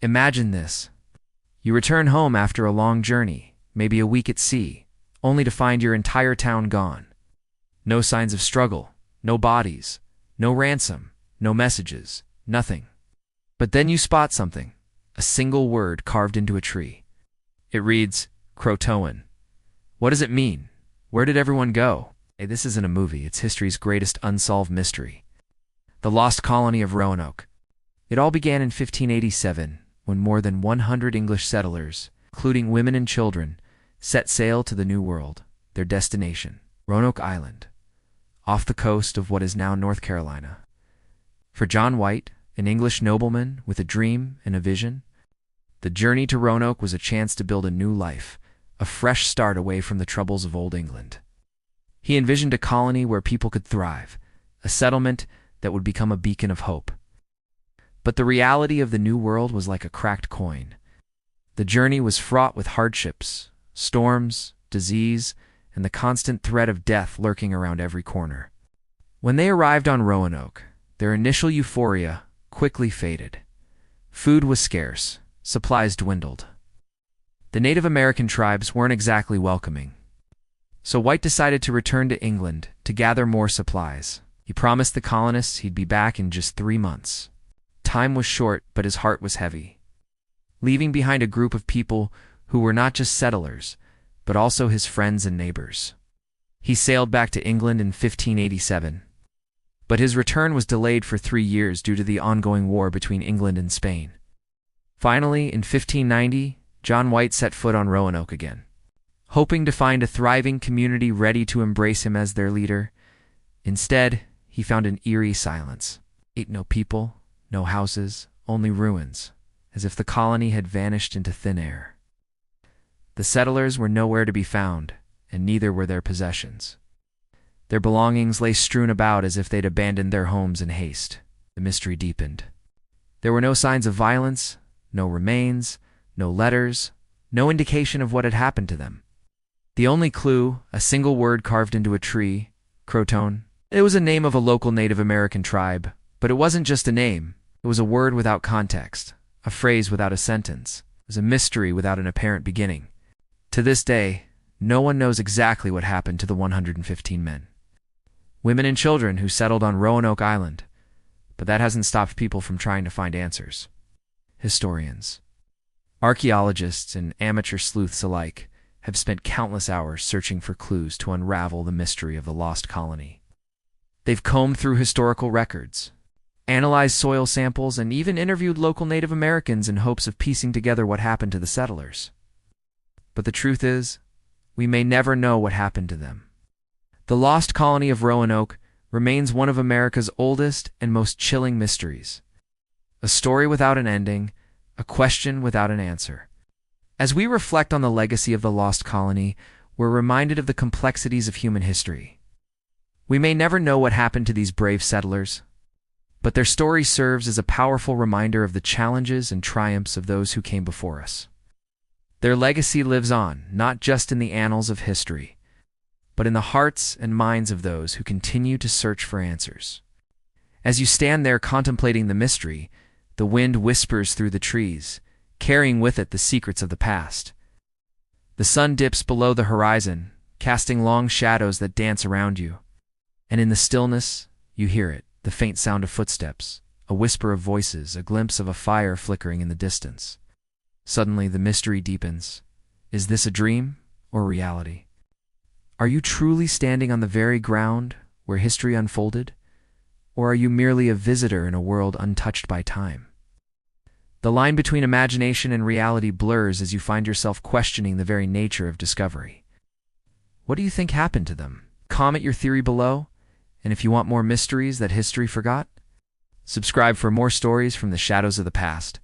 Imagine this. You return home after a long journey, maybe a week at sea, only to find your entire town gone. No signs of struggle, no bodies, no ransom, no messages, nothing. But then you spot something, a single word carved into a tree. It reads, CROATOAN. What does it mean? Where did everyone go? Hey, this isn't a movie, it's history's greatest unsolved mystery. The Lost Colony of Roanoke. It all began in 1587, when more than 100 English settlers, including women and children, set sail to the New World, their destination, Roanoke Island, off the coast of what is now North Carolina. For John White, an English nobleman with a dream and a vision, the journey to Roanoke was a chance to build a new life, a fresh start away from the troubles of Old England. He envisioned a colony where people could thrive, a settlement that would become a beacon of hope. But the reality of the New World was like a cracked coin. The journey was fraught with hardships, storms, disease, and the constant threat of death lurking around every corner. When they arrived on Roanoke, their initial euphoria quickly faded. Food was scarce, supplies dwindled. The Native American tribes weren't exactly welcoming. So White decided to return to England to gather more supplies. He promised the colonists he'd be back in just 3 months. Time was short, but his heart was heavy. Leaving behind a group of people who were not just settlers, but also his friends and neighbors. He sailed back to England in 1587. But his return was delayed for 3 years due to the ongoing war between England and Spain. Finally, in 1590, John White set foot on Roanoke again. Hoping to find a thriving community ready to embrace him as their leader, instead, he found an eerie silence. Ain't no people, no houses, only ruins, as if the colony had vanished into thin air. The settlers were nowhere to be found, and neither were their possessions. Their belongings lay strewn about as if they'd abandoned their homes in haste. The mystery deepened. There were no signs of violence, no remains, no letters, no indication of what had happened to them. The only clue, a single word carved into a tree, CROATOAN. It was a name of a local Native American tribe, but it wasn't just a name. It was a word without context, a phrase without a sentence. It was a mystery without an apparent beginning. To this day, no one knows exactly what happened to the 115 men. Women and children who settled on Roanoke Island, but that hasn't stopped people from trying to find answers. Historians, archaeologists, and amateur sleuths alike have spent countless hours searching for clues to unravel the mystery of the lost colony. They've combed through historical records, analyzed soil samples, and even interviewed local Native Americans in hopes of piecing together what happened to the settlers. But the truth is, we may never know what happened to them. The Lost Colony of Roanoke remains one of America's oldest and most chilling mysteries. A story without an ending, a question without an answer. As we reflect on the legacy of the Lost Colony, we're reminded of the complexities of human history. We may never know what happened to these brave settlers, but their story serves as a powerful reminder of the challenges and triumphs of those who came before us. Their legacy lives on, not just in the annals of history, but in the hearts and minds of those who continue to search for answers. As you stand there contemplating the mystery, the wind whispers through the trees, carrying with it the secrets of the past. The sun dips below the horizon, casting long shadows that dance around you. And in the stillness, you hear it, the faint sound of footsteps, a whisper of voices, a glimpse of a fire flickering in the distance. Suddenly, the mystery deepens. Is this a dream or reality? Are you truly standing on the very ground where history unfolded? Or are you merely a visitor in a world untouched by time? The line between imagination and reality blurs as you find yourself questioning the very nature of discovery. What do you think happened to them? Comment your theory below, and if you want more mysteries that history forgot, subscribe for more stories from the shadows of the past.